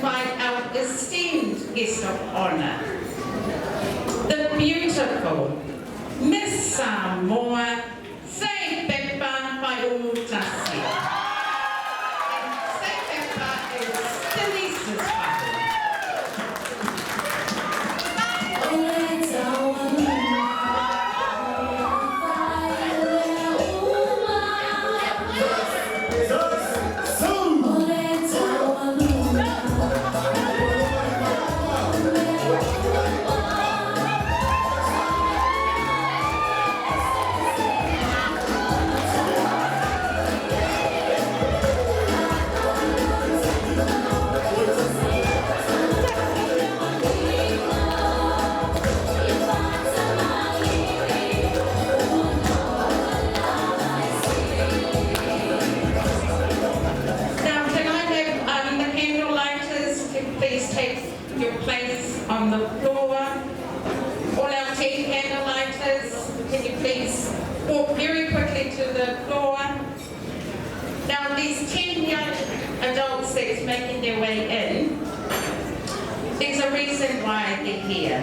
invite our esteemed guest of honor, the beautiful Miss Samoa Fakafetai by Tasi. Fakafetai is Denise's father. Please take your place on the floor. All our tea candle lighters, can you please walk very quickly to the floor? Now these 10 young adults that's making their way in, there's a reason why they're here.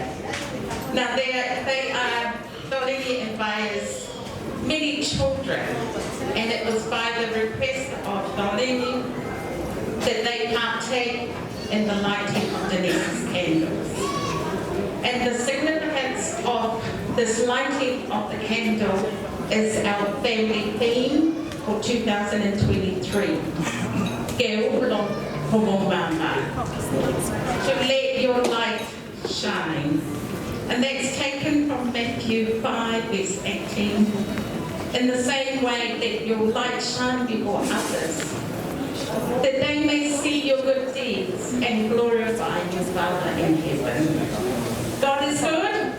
Now they are Dolly and Baya's many children, and it was by the request of Dolly that they partake in the lighting of Denise's candles. And the significance of this lighting of the candle is our family theme for 2023. Ke ulo homo mama. To let your light shine. And that's taken from Matthew 5 verse 18. In the same way, let your light shine before others, that they may see your good deeds and glorify your Father in heaven. God is good?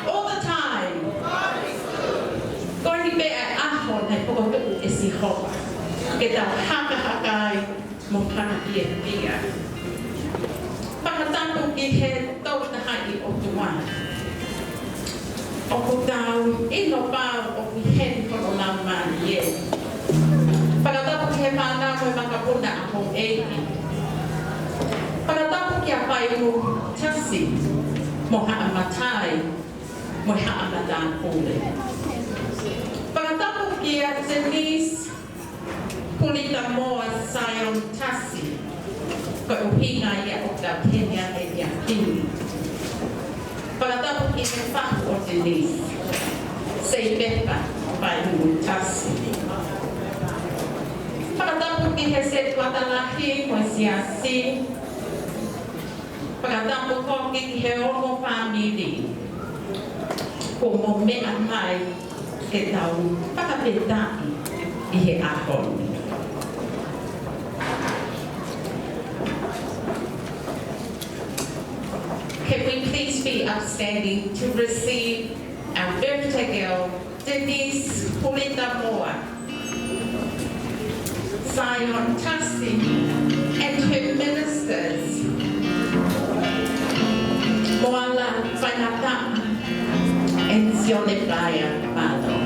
All the time. God is good. Ahon ay pagod isi Hoko. Kita haka mo pia. Pagkatapos ihe tawag na hai o tuwan. O kutaw inobaw o ihen ko ulaman ye. Pagkatapos kaya paana mo makapuna akong ehi. Pagkatapos kaya payo mo Tasi, mo haamatay, mo haamadan uli. Pagkatapos kaya Denise, Hulitamoa sayon Tasi, kauhinga ya o kapenya e ya pini. Pagkatapos kaya pa o Denise, say bepa payo mo Tasi. Pagkatapos kiheset watalahi mo siyasi, pagkatapos ko kikiheo mo family, kung mo me amay kitaw Fakafetai ihe ahon. Can we please be upstanding to receive our birthday girl, Denise Hulitamoa, Zion Tasi, and her ministers, Moala Fanata and Zionebaya Mado.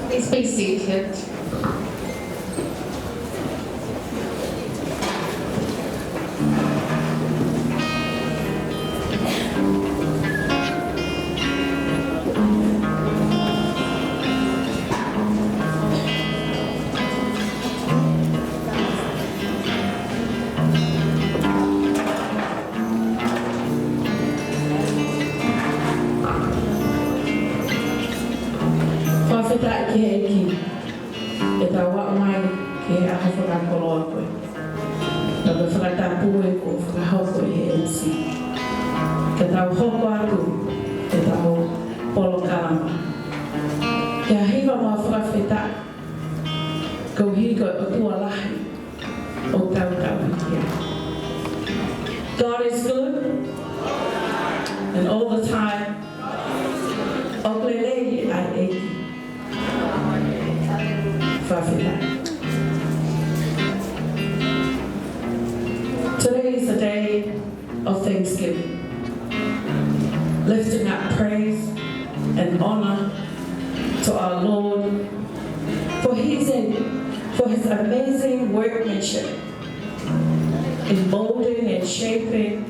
Please be seated. Fakafetai ke eki, e tau wa mai ke aha whakakoloa koe. Tau ka whakatapu e ko whakahoko e he MC. Ke tau hoko atu, ke tau polo kalama. Ke hiwa mua Fakafetai, kau higa o tua lahi o tau kawikia. God is good, and all the time, o plelei ai eki. Today is a day of thanksgiving, lifting up praise and honor to our Lord for his amazing workmanship in molding and shaping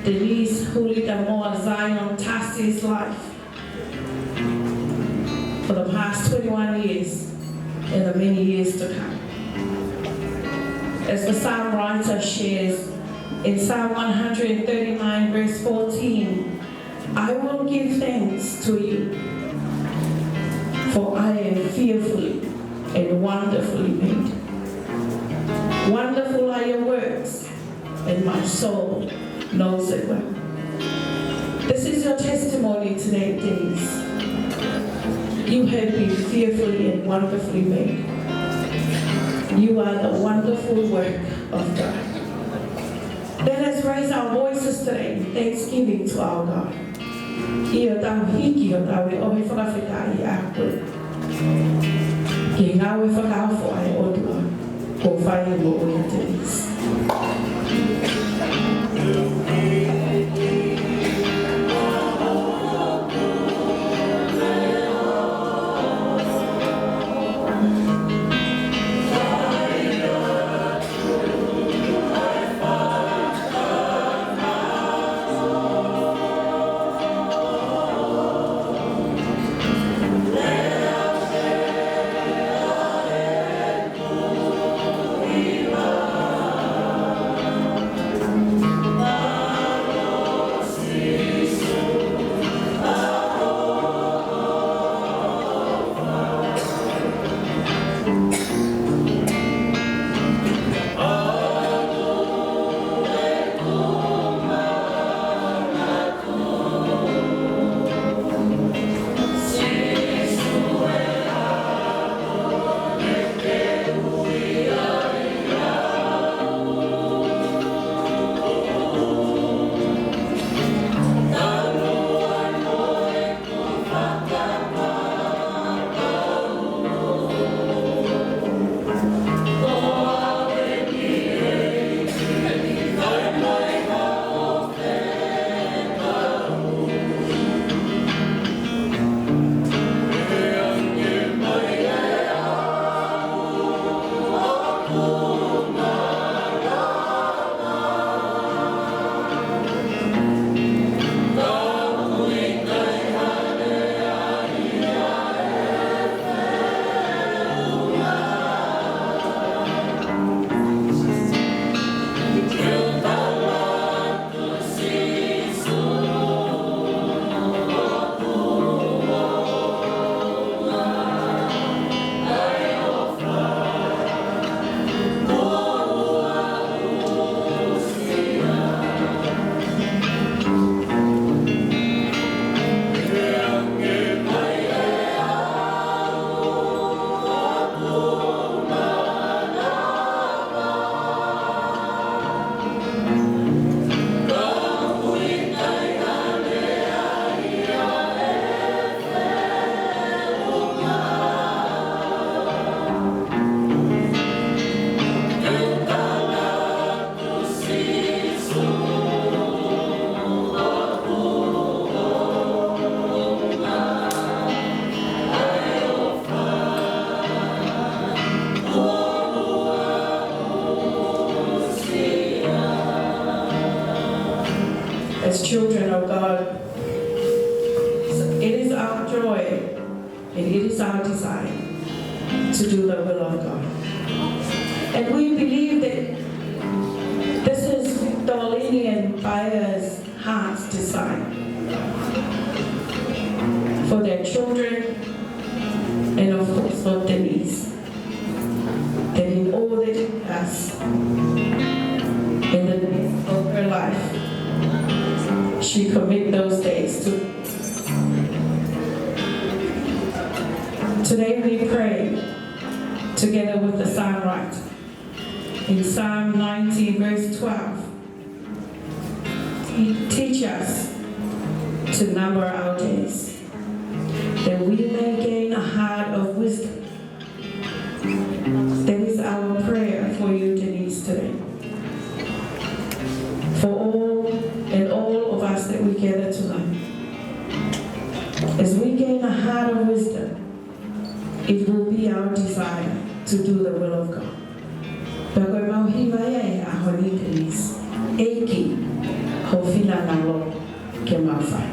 Denise, Hulitamoa, Zion, Tasi's life for the past 21 years and the many years to come. As the psalm writer shares in Psalm 139 verse 14, I will give thanks to you, for I am fearfully and wonderfully made. Wonderful are your works, and my soul knows it well. This is your testimony today, Denise. You have been fearfully and wonderfully made. You are the wonderful work of God. Let us raise our voices today in thanksgiving to our God. Ia tau hiki o tau e ohe whakawhetai a koe. Ke ngau e whakawho ai o tua, ko whai mo o e Denise. We and it is our desire to do the will of God. And we believe that this is Dolini and Baya's heart's desire for their children, and of course for Denise, that in all that she does in the days of her life, she commit those days to. Today we pray together with the psalmist in Psalm 90 verse 12. Teach us to number our days, that we may gain a heart of wisdom. That is our prayer for you, Denise, today. For all of us that we gather tonight. As we gain a heart of wisdom, it will be our desire to do the will of God. Denise, Eki, Hofina Nalo, Kemafai.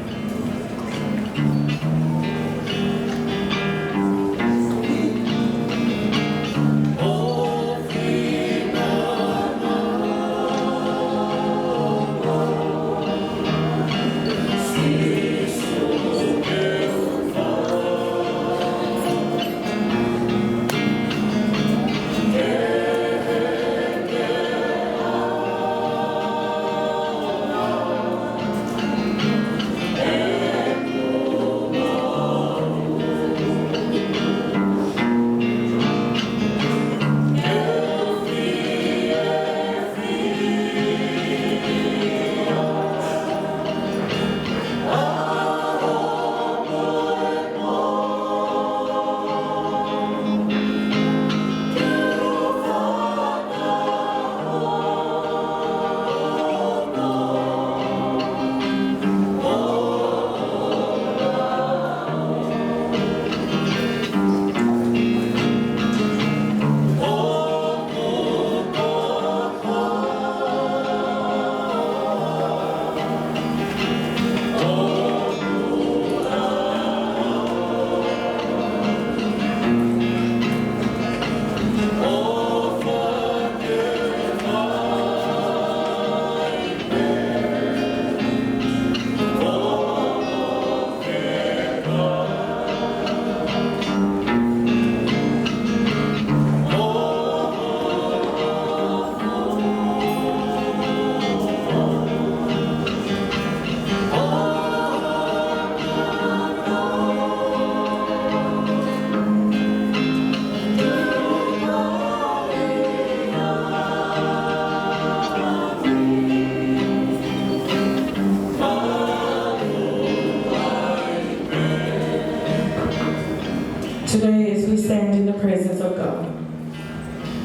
Today, as we stand in the presence of God,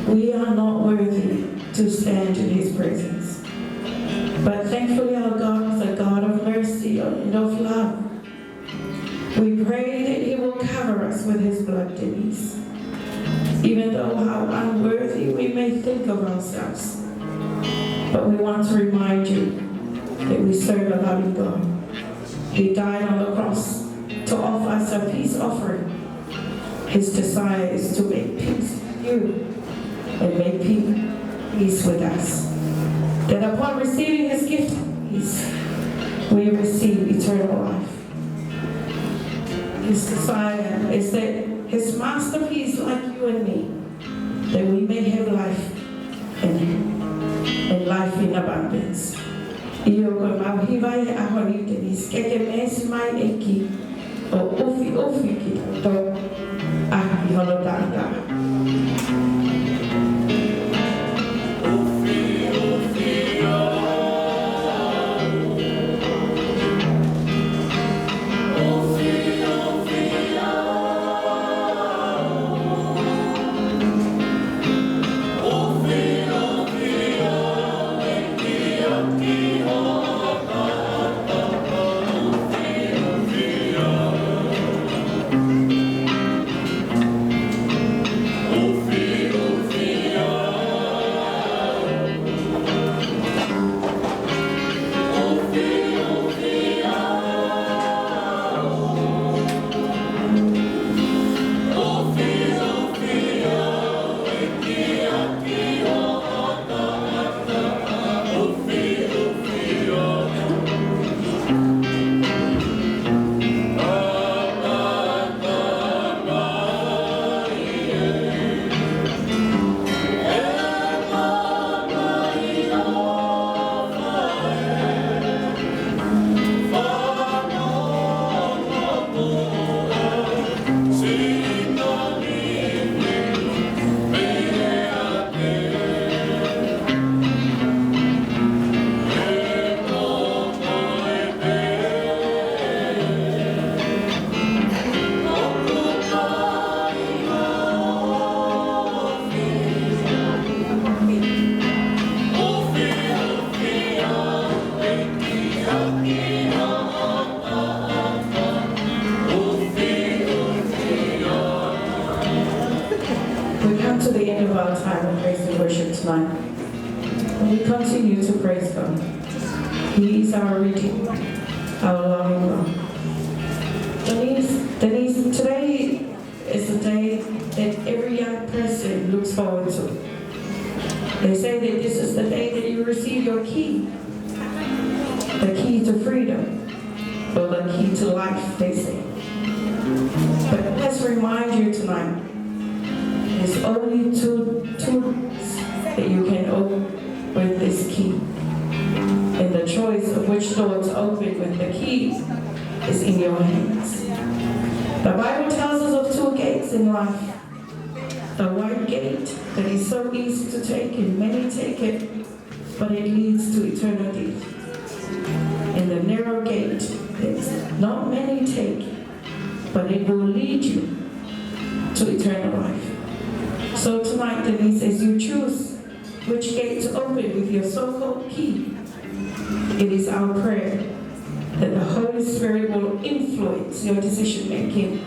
we are not worthy to stand in His presence. But thankfully, our God is a God of mercy and of love. We pray that He will cover us with His blood, Denise. Even though how unworthy we may think of ourselves. But we want to remind you that we serve a loving God. He died on the cross to offer us a peace offering. His desire is to make peace with you and make peace with us. That upon receiving His gift, we receive eternal life. His desire is that His masterpiece, like you and me, that we may have life and life in abundance. Iyo ko mauhiwai ahoni Denise, keke mesi mai eki o ofi ki to ahi holotanga. Feel We continue to praise God. He is our Redeemer, our loving God. Denise, today is the day that every young person looks forward to. They say that this is the day that you receive your key. The key to freedom, or the key to life, they say. But let's remind you tonight, there's only two tools that you can open with this key. And the choice of which door to open with the key is in your hands. The Bible tells us of two gates in life. The wide gate that is so easy to take, and many take it, but it leads to eternity. And the narrow gate that not many take, but it will lead you to eternal life. So tonight, Denise, as you choose which gate to open with your so-called key, it is our prayer that the Holy Spirit will influence your decision-making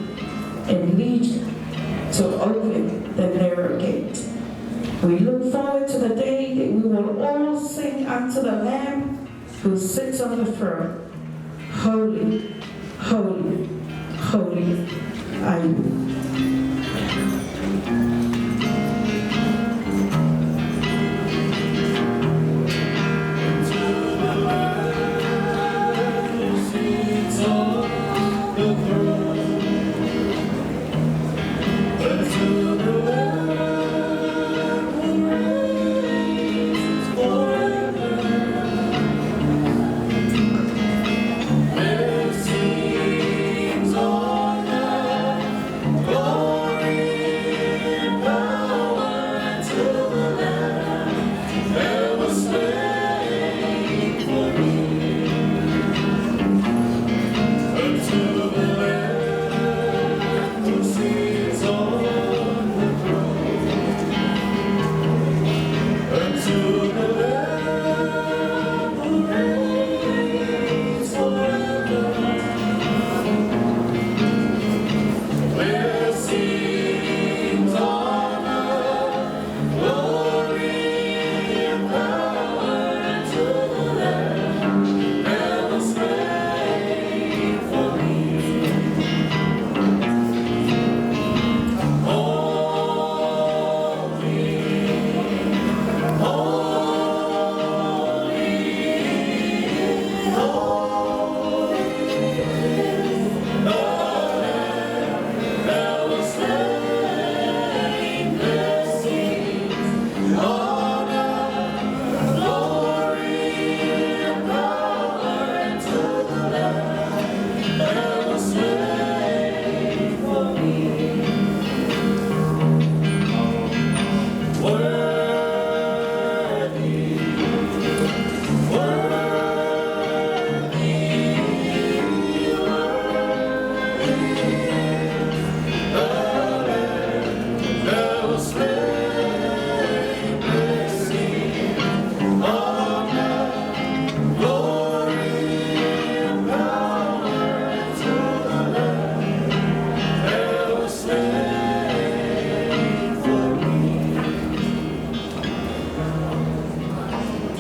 and lead you to open the narrow gate. We look forward to the day that we will all sing unto the Lamb who sits on the throne. Holy, holy, holy are you.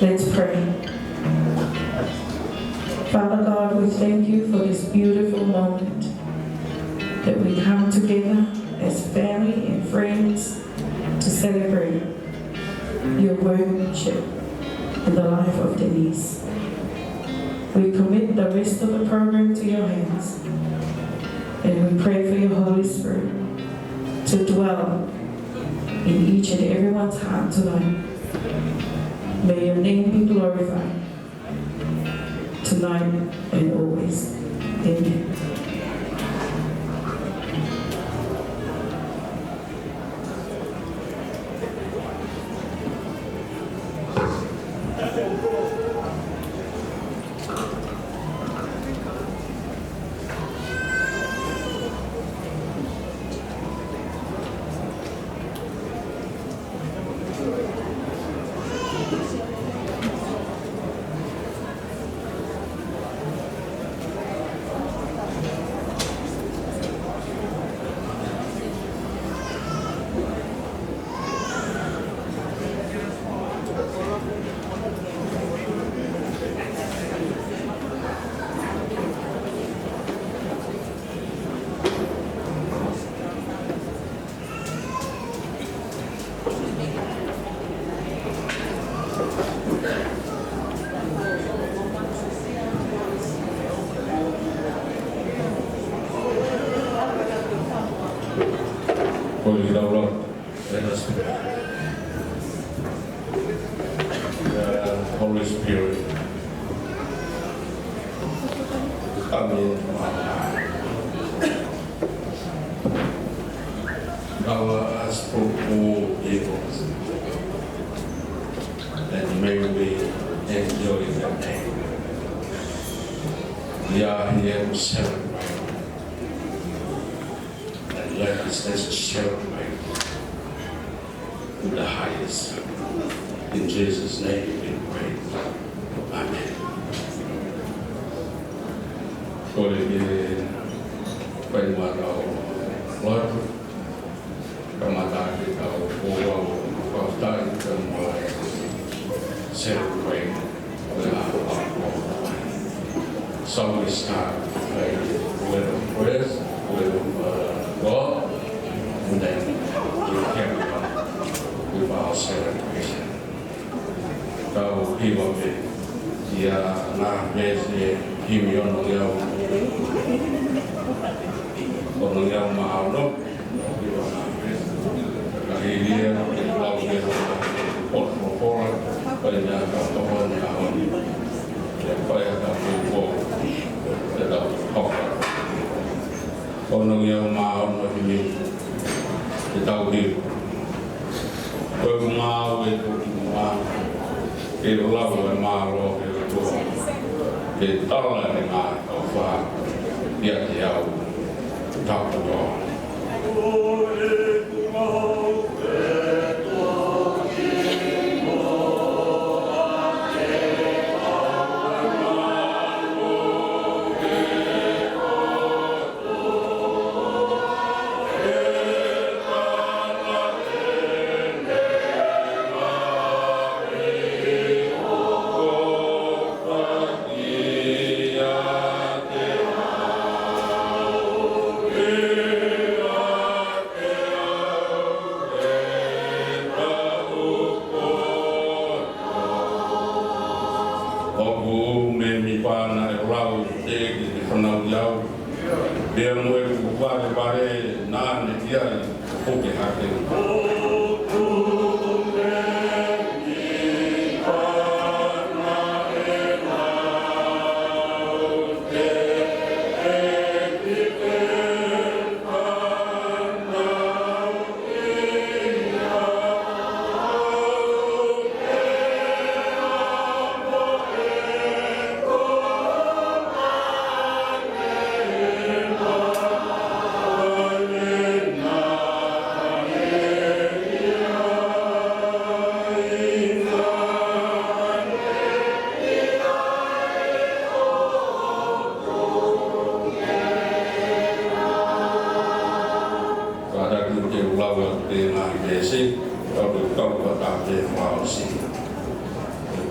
Let's pray. Father God, we thank you for this beautiful moment that we come together as family and friends to celebrate your workmanship in the life of Denise. We commit the rest of the program to your hands, and we pray for your Holy Spirit to dwell in each and everyone's heart tonight. May your name be glorified tonight and always. Amen. Holy Spirit come into our life. Cover us from all evils, and may we enjoy the day. We are here to celebrate, and let us celebrate to the highest. In Jesus' name we pray. Amen. Tôi đi bên ngoài đầu Lotu, trong mặt đại thì đầu Hoko vào tay trong ngoài celebrate with our Lord. So we start with praise, with God, and then we carry on with our celebration. Kau hiwa me, ia na mese hiwi ono iau maano, hiwa na mese. Kahiria, lau mese, potropora, paina kapahoa ni ahoni. Ia paia kapupo, ia lau hoka. Ono iau maano hiwi, ia tau hiwi. Koe ngāu e kuki ngāu. E lau e mālo e tua, e tala e ngā au whā, ia te au, tapa toa. Hoko me mi pana e rau te ki te whanau iau. Pea moe ku whare whare nāne ia i hoke hake.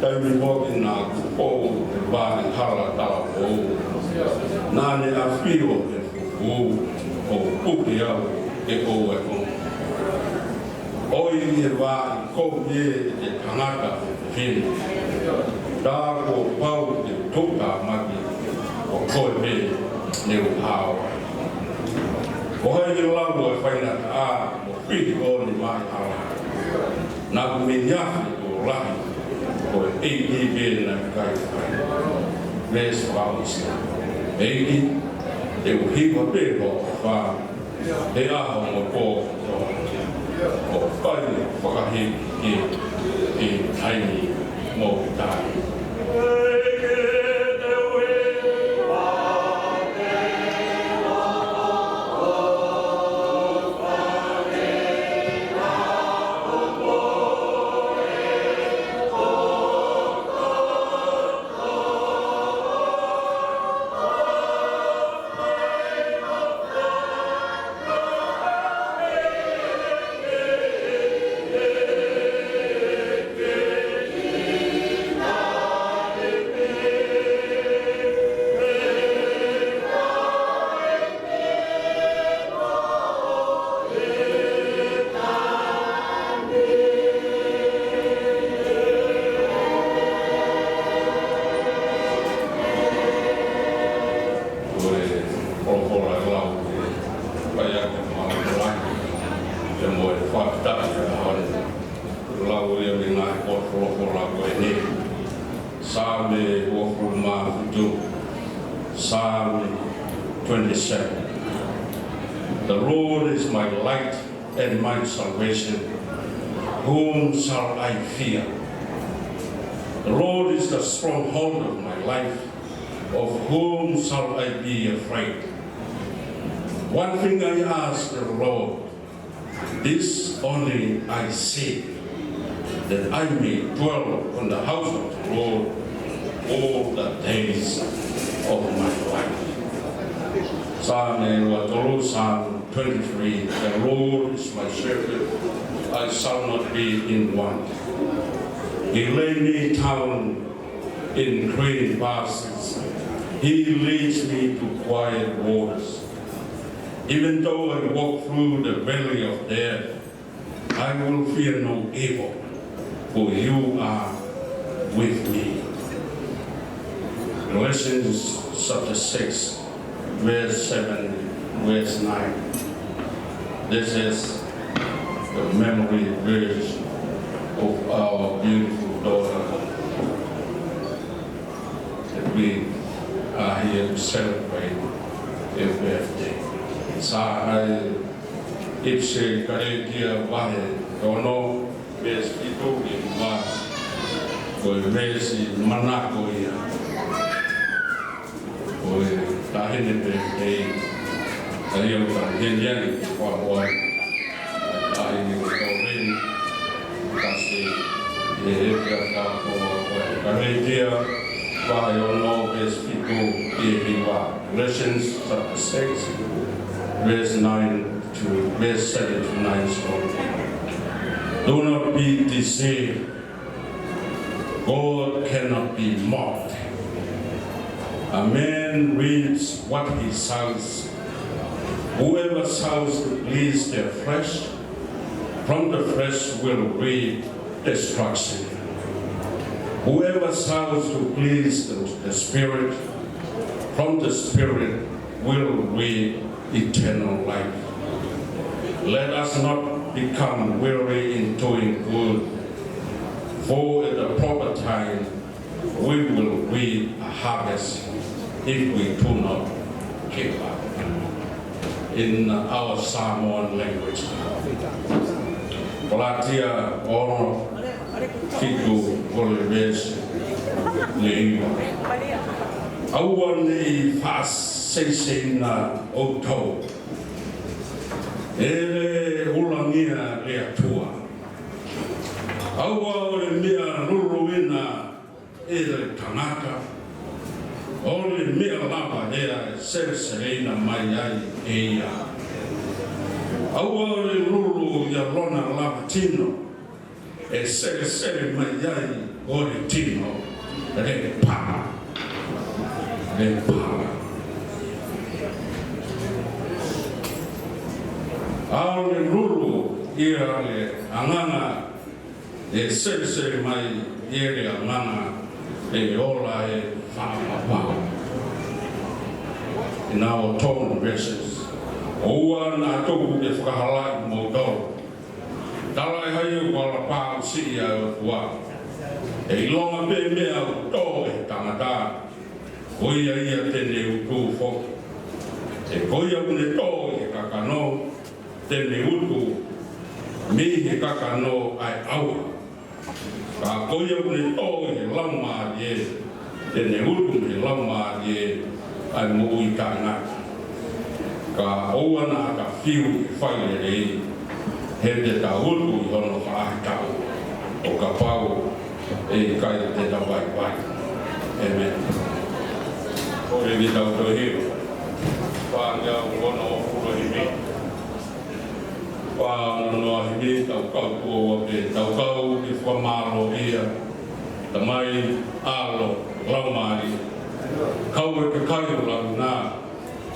Taimi hoki nā kupou e wāne hala tala pou. Nāne a whio e fuku o puki au e kou e kou. Oi e wāne kou e te tangata whini. Tāko pau te tuka maki o koe me neu hawa. Ko hei ki lau e whaina a o whini o ni mai hala. Nā ku me nyahi o lahi. Or 80 billion of raise funds. 80, they will keep a big farm. They are on the board or fighting for him in tiny more time. Psalm Psalm 27. The Lord is my light and my salvation. Whom shall I fear? The Lord is the stronghold of my life. Of whom shall I be afraid? One thing I ask the Lord, this only I seek, that I may dwell on the house of the Lord all the days of my life. Psalm 23, the Lord is my shepherd, I shall not be in want. He lay me down in green pastures. He leads me to quiet waters. Even though I walk through the valley of death, I will fear no evil, for you are with me. Galatians chapter 6, verse 7, verse 9. This is the memory verse of our beautiful daughter that we are here to celebrate her birthday. Sahai ipse karetia vahe tono ves itu va koi vesi manako ia koi tahine birthday ayo ka genjani kwa tahine korin Tasi ka ko karetia vahe ono ves itu va Galatians chapter 6 verse 9 to verse 7 to 9. Do not be deceived. God cannot be mocked. A man reaps what he sows. Whoever sows to please their flesh, from the flesh will reap destruction. Whoever sows to please the Spirit, from the Spirit will reap eternal life. Let us not become weary in doing good, for at the proper time we will reap a harvest if we do not give up. In our Samoan language, Palatia Oro Fiku Volves Leiva. Awan ni fas Sesina Oto Ere Ulangia Leatua Awa Mia Ruruina Ere Tanaka Only Mia Lava Ea Serena Mayai Ea Awa Ruru Yalona Lavatino E Sere Mayai Oritino Repa Aole ruru ia le angana e sere mai ele angana e ola e whaapapa. In our tone verses, oua na toku e whakahalai mo tau. Talai hai wala pāu si ia o tua. E ilonga pe mea o tō e tangata. Koia ia tene utu foki. E koia une tō e kakano. Tene utu mi he kakano ai aua. Ka koia une tō e lama ye. Tene utu me lama ye ai mui ka ngata. Ka oua na ka whiu i whaile rei. He te ta utu i hono whaahitau. O ka pau e kai te tawai pai. Amen. Ore vi tau to hiu. Whanga uono o furo hi mi. Whanga noa hi mi tau kau kua pe tau kau ki whamaro ia. Tamai alo laumari. Kau e ka kai o lau nā.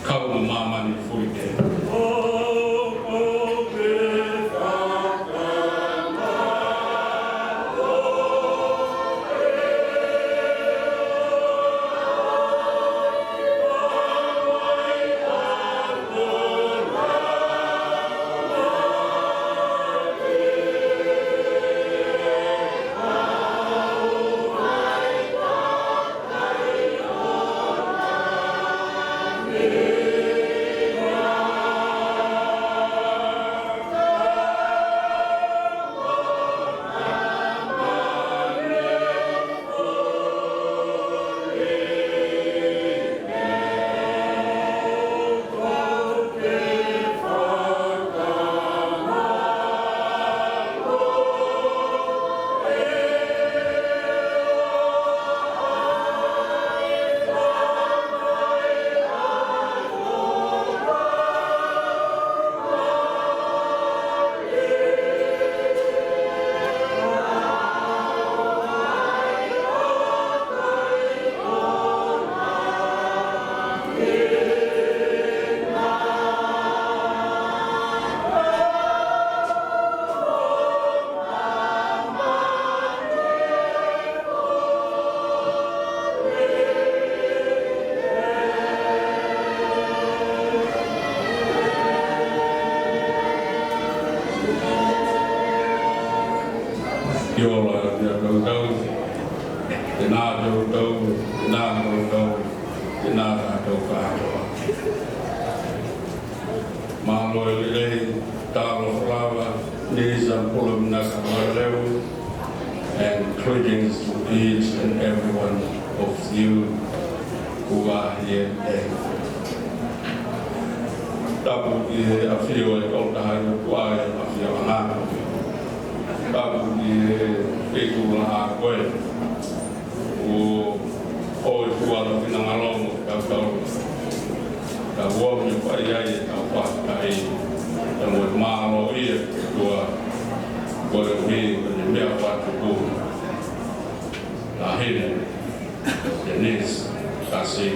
Kau ma mamani fuike. Fiola, the and greetings to each and every one of you who are here today. Tapu ki a fio e tau taha i kuai a fio ana. Tapu ki e tu na a koe. O kuala ki na ngalongo tau tau. Ta wami whai ai e tau whakai. E mo e maaro i e tua. Koe mi e mea whatu ku. Ta hene. Denise, Tasi.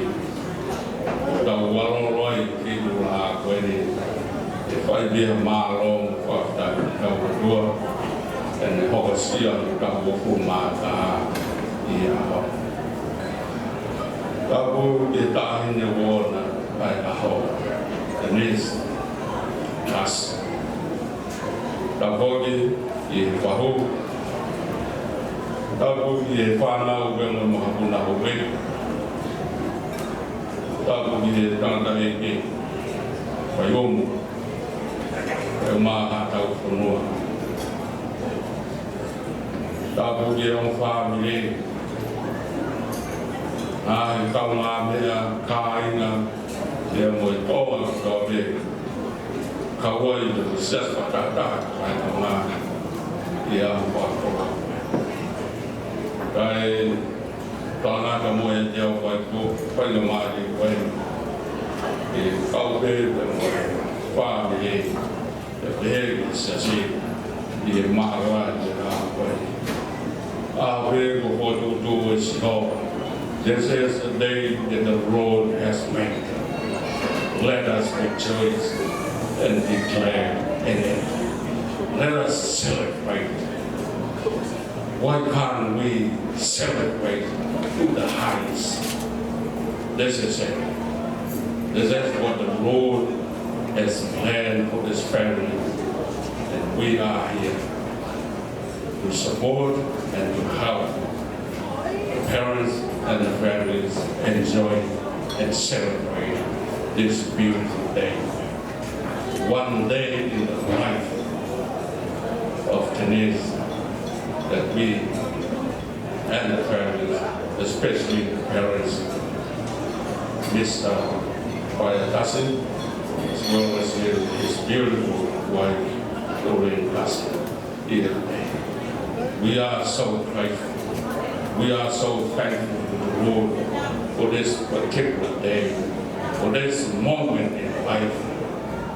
Tau waloroi ki tu na a koe ni. E whai bia maaro whakai tau tua. E ne hoko sia tau wofu mata i a hoa. Tapu e tahine wona ai a hoa. Denise, Tasi. Tapoki i wahu. Tapu i whanau wenga mahapuna howe. Tapu i tangata eke. Waiomu. E maha tau whanua. Tapu i on whamile. Ai kau ngā mea kāinga. E mo e toa kau me. Kawai de ses patata kai ngā i a whātoa. Kai tāna ka moe te au kai ko whainga māti koe. E kau pe te moe whāmile te pehe ki sasi i e mahara te rā koe. A pe ko whotu tū e siho. This is the day that the Lord has made. Let us rejoice and declare in it. Let us celebrate. Why can't we celebrate to the highest? This is it. This is what the Lord has planned for this family. And we are here to support and to help the parents and the families enjoy and celebrate this beautiful day. One day in the life of Denise that we and the families, especially the parents, miss Tasi, as well as his beautiful wife, Tasi, either day. We are so grateful. We are so thankful to the Lord for this particular day, for this moment in life,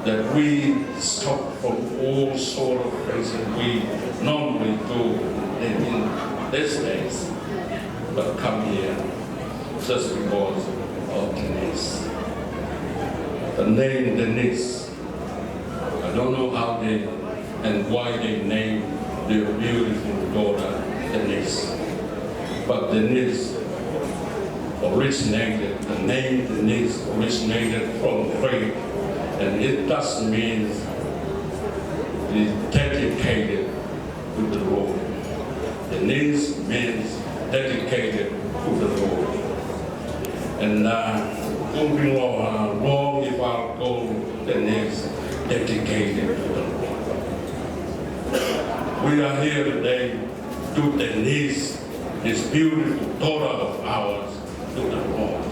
that we stop from all sort of things that we normally do in these days, but come here just because of Denise. The name Denise, I don't know how they and why they named their beautiful daughter Denise, but Denise originated, the name Denise originated from Greek. And it does mean dedicated to the Lord. Denise means dedicated to the Lord. And long if I'll go, Denise dedicated to the Lord. We are here today to Denise, this beautiful daughter of ours, to the Lord.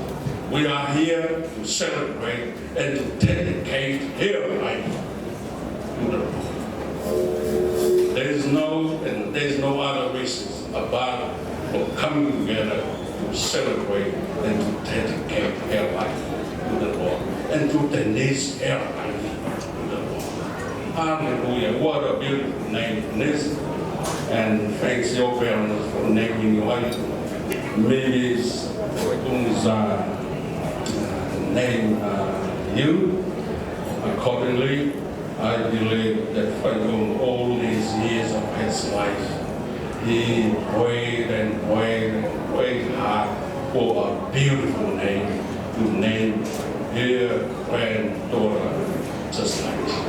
We are here to celebrate and to dedicate her life to the Lord. There is no other reasons about for coming together to celebrate and to dedicate her life to the Lord and to Denise her life to the Lord. Hallelujah! What a beautiful name, Denise. And thanks your parents for naming your life. Maybe it's name you accordingly. I believe that from all these years of his life, he prayed and prayed and prayed hard for a beautiful name to name her granddaughter just like you.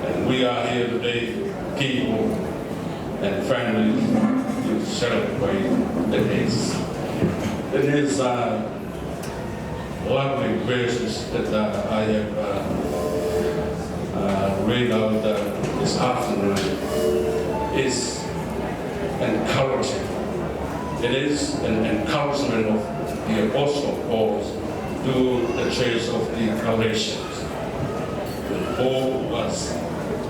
And we are here today, people and families to celebrate Denise. Denise lovely verses that I have read out this afternoon is encouraging. It is an encouragement of the Apostle Paul to the church of the Galatians. Paul was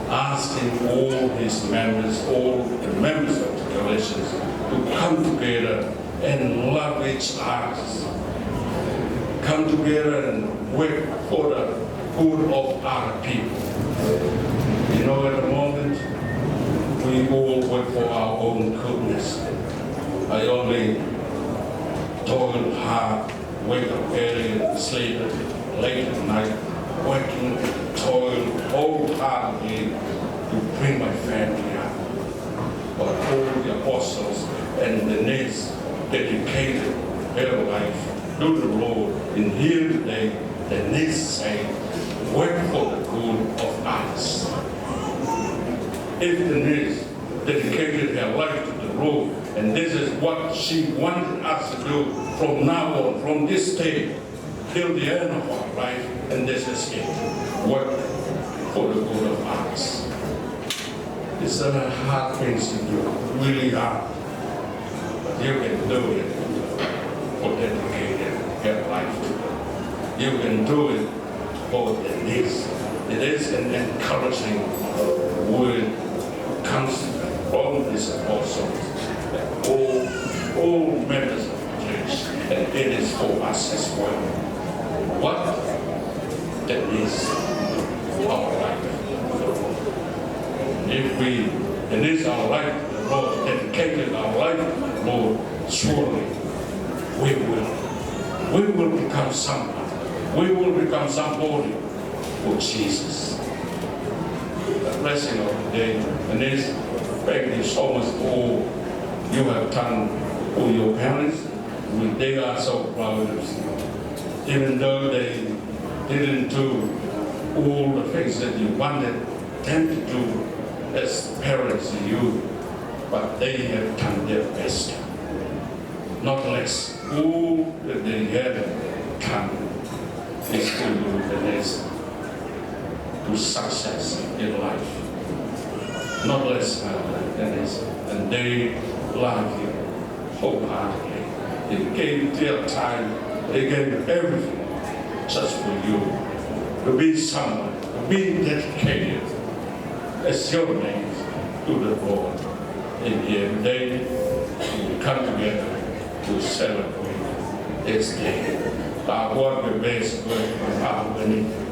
asking all his members, all the members of the Galatians, to come together and love each other. Come together and work for the good of other people. You know, at the moment, we all work for our own goodness. I only toil hard, wake up early and sleep late at night, working, toil wholeheartedly to bring my family up. But all the apostles and Denise dedicated their life to the Lord. In here today, Denise saying, work for the good of others. If Denise dedicated her life to the Lord, and this is what she wanted us to do from now on, from this day till the end of our life, and this is it. Work for the good of others. It's a hard thing to do, really hard. But you can do it for dedicating your life to it. You can do it for the needs. It is an encouraging word comes from this apostle. All members of the church, and it is for us as well. What that is our life. If we, it is our life, the Lord dedicated our life, Lord, surely we will become someone. We will become somebody for Jesus. The blessing of the day, and this, thank you so much for all you have done for your parents. They are so proud of you. Even though they didn't do all the things that you wanted them to do as parents to you, but they have done their best. Not less. All that they have done is to do the next to success in life. Not less than this. And they love you wholeheartedly. They gave their time, they gave everything just for you. To be someone, to be dedicated as your name to the Lord. And here today, we come together to celebrate this day. Our God the best word of our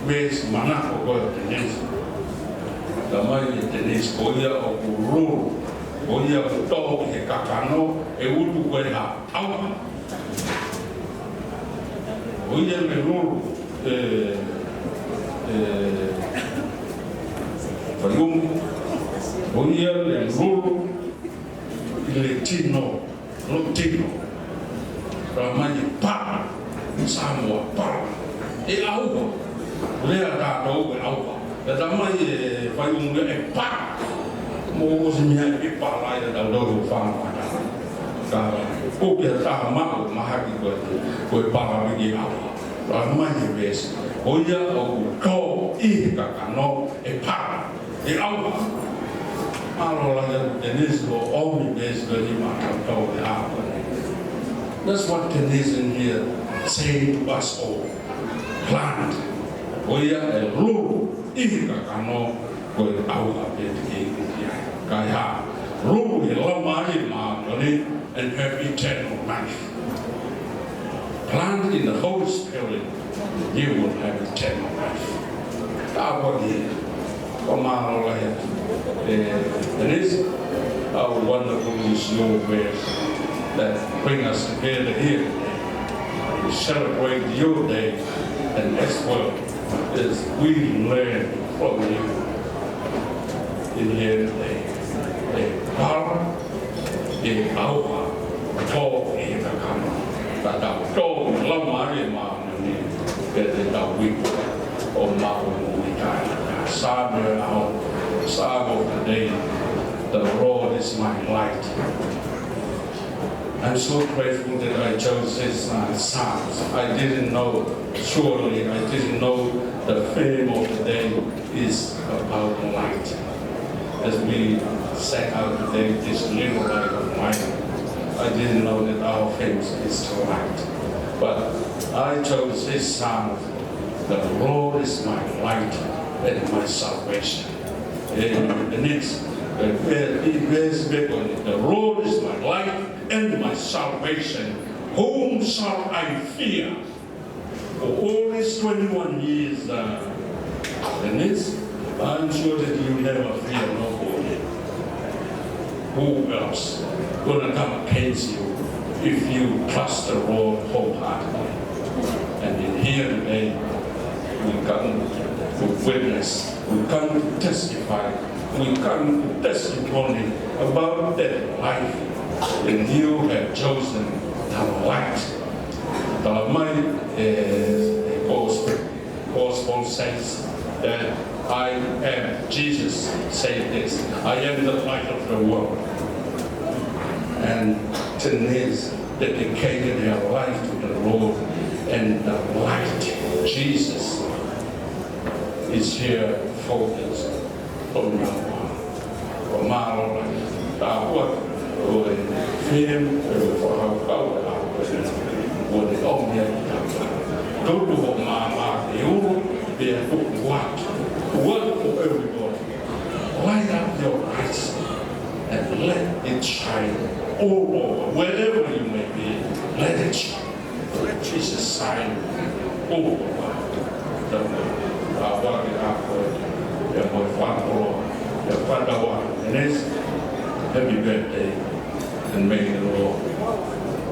best mana of God Denise. The mighty Denise, Koya of Uru, Koya of Dog, Kakano, a Utu Koya, out. Koya Uru, Fayum, Koya Uru, Latino, Ramani Pa, Samoa Pa, e Auba, Lea Dado, Auba, the Damai Fayum e Pa, Mosmia e Pala, the Dodo Farm, Opia Tahama, Mahaki, with Parabigi Auba, Ramani Base, Oya of Ko, E Kakano, e Pa, e Auba. Denise will only base the That's what Denise in here saying to us all. Plant. We are a rule. If you cannot go out of it, Kaya. Rule in Lomari and have eternal life. Plant in the Holy Spirit, you will have eternal life. Our Denise, how wonderful is your verse that bring us together here today to celebrate your day, and as well as we learn from you in here today. The power, the power, talk in the camera, that our talk, Lamari, that the week of Maui, Saturday, Sabbath of the day, The Lord is my light. I'm so grateful that I chose this Psalms. I didn't know, surely I didn't know the theme of the day is about light. As we set out today, this little light of mine, I didn't know that our theme is to light. But I chose this Psalm. The Lord is my light and my salvation. And Denise, the Lord is my light and my salvation. Whom shall I fear? For all these 21 years, Denise, I'm sure that you never fear nobody. Who else gonna come against you if you trust the Lord wholeheartedly? And in here today, we come to witness, we come to testify, we come to testimony about that life, and you have chosen the light. The light gospel says that I am, Jesus said this, I am the light of the world. And Denise dedicated her life to the Lord, and the light, Jesus, is here focused on now on. For my life, what film for how what it all meant. Don't do what my you be a what for everybody. Light up your lights and let it shine all over, wherever you may be. Let it shine. Let Jesus shine all over the world. Happy birthday, and may the Lord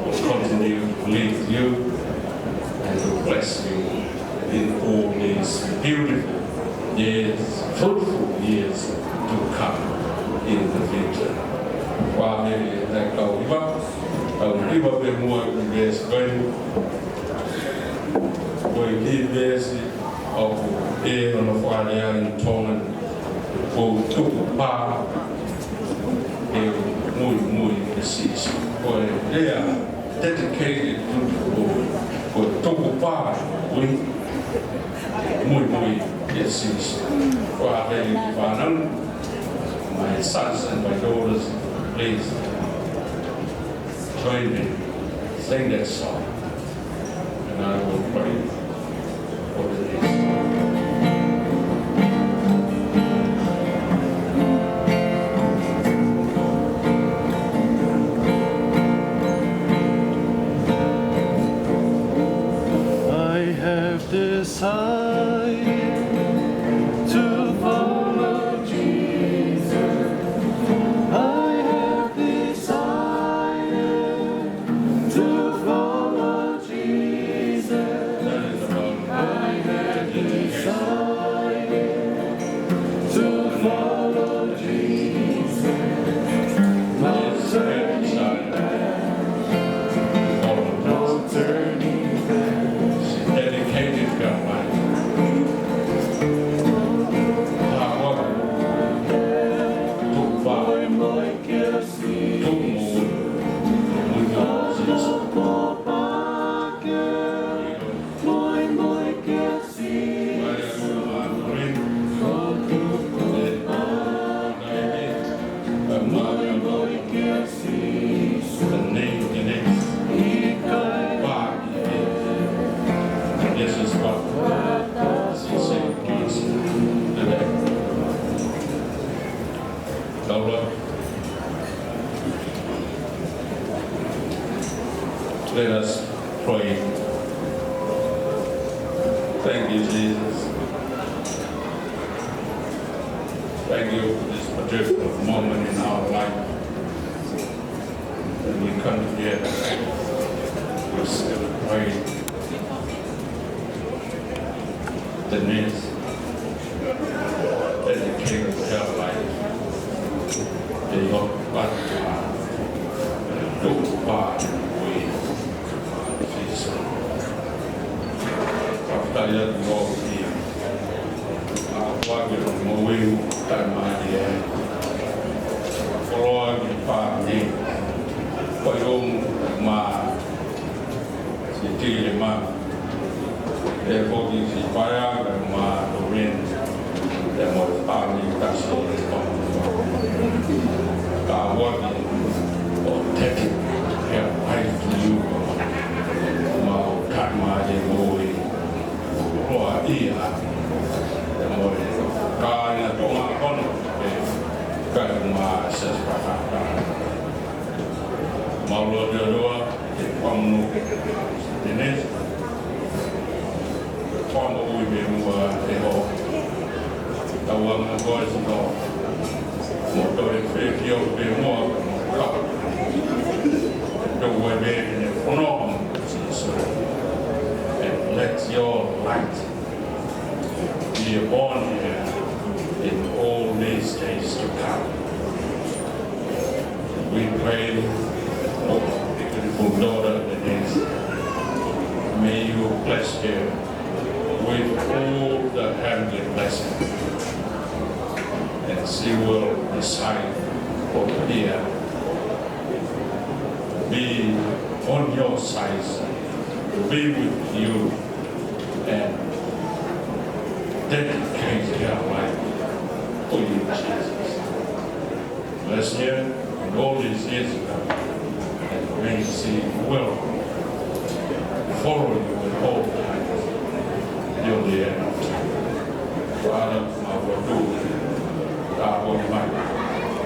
will continue to lead you and to bless you in all these beautiful years, fruitful years to come in the future. Qua đây là cầu đi Bắc, đi vào về mùa về Spain, rồi đi về ở đây nó qua đây anh Thomas, của chúc ba, muy preciso. Rồi đây là dedicated to the Lord, của chúc ba, muy preciso. Qua đây và nắng. My sons and my daughters, please join me, sing that song, and I will pray for the next. I have decided to follow Jesus. I have decided to follow Jesus. I have decided to follow Jesus. No turning back. No turning back. Dedicated God, life. Let us pray. Thank you, Jesus. Thank you for this particular moment in our life. When we come together, we celebrate Denise, dedicated to her life. They hope God do part in the way. After that, we all here. What we don't know, we time idea. Paiom ma si tiri ma e koki si paya ma dorin e mo pani Tasi ka wadi o teki e pai tu you ma o kama e moi roa ia e mo ka ina tonga kono e ka ma se Fakafetai Maulo de Loa, Konga, Denise, Konga Uibemua, Hoko, Tawanga Boys and all. Motor Fake Yo Bemua, the way in the Konga, and let your light be born here in all these days to come. We pray. Beautiful daughter Denise, may you bless her with all the heavenly blessings, and she will decide for here, be on your side, be with you, and dedicate her life for you, Jesus. Bless her and all these years ago. May she will follow you with all times till the end of time. Father, I will do that will might.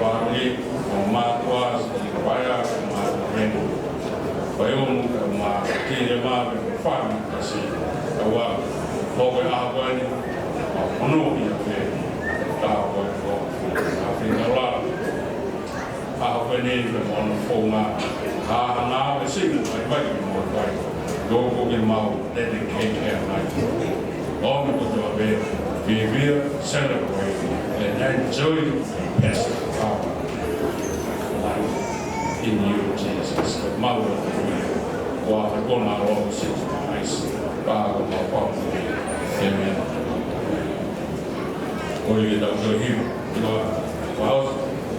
Father, my was the fire of my rain. Bayum, my Tilema, and Father, Tasi, the one, Hoko, I know your faith. That will go. I think a lot. I will name them on the phone. Now I see them, I might be more right. Go get my dedicate her life. All the good of it, we will celebrate and enjoy the best of our life in you, Jesus. The mother of the way, while the one our own sins of Christ, God of my Father. Amen. Or you get up to him, you know, well,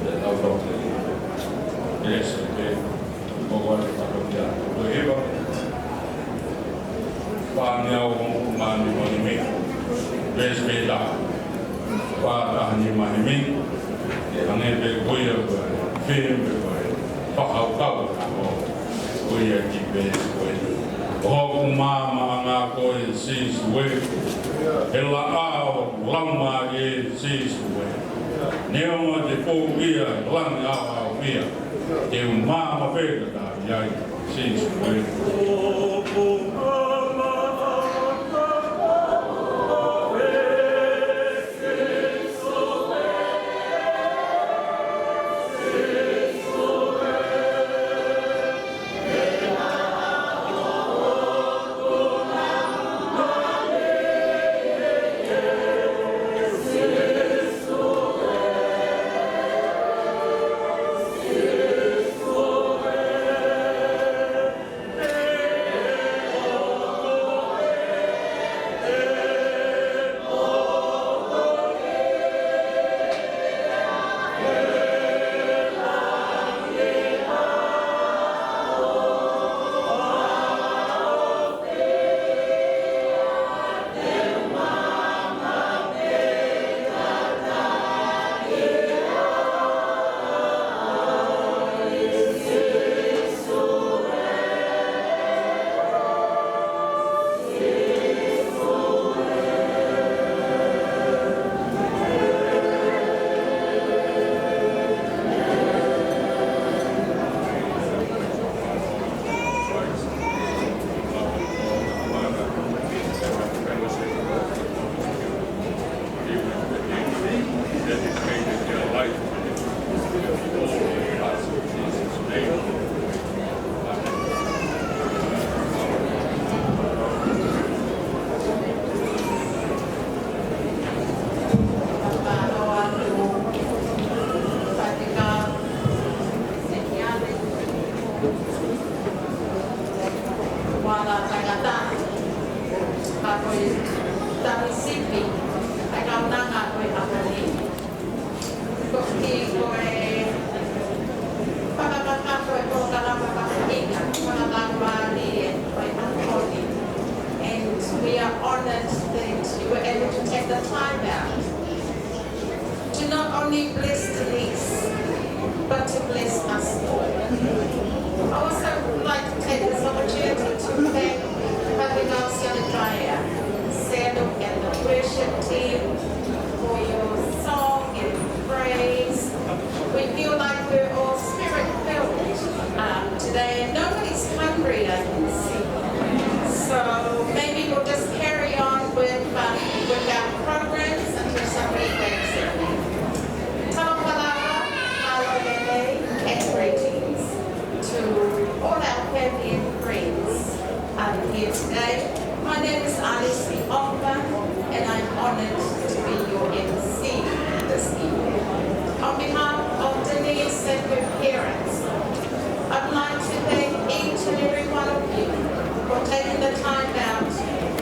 that I'll go to him. Yes, okay. Tuhiba Pangyaw mani manimi Besbeda Pahani manimi Angebe Goya Film Pakau Goya Kibes Hoko Mama Angako Sis Way Ela Ao Lama Sis Way Neoma de Pobia Lang Ao Mia Eu mama pega da yai sim foi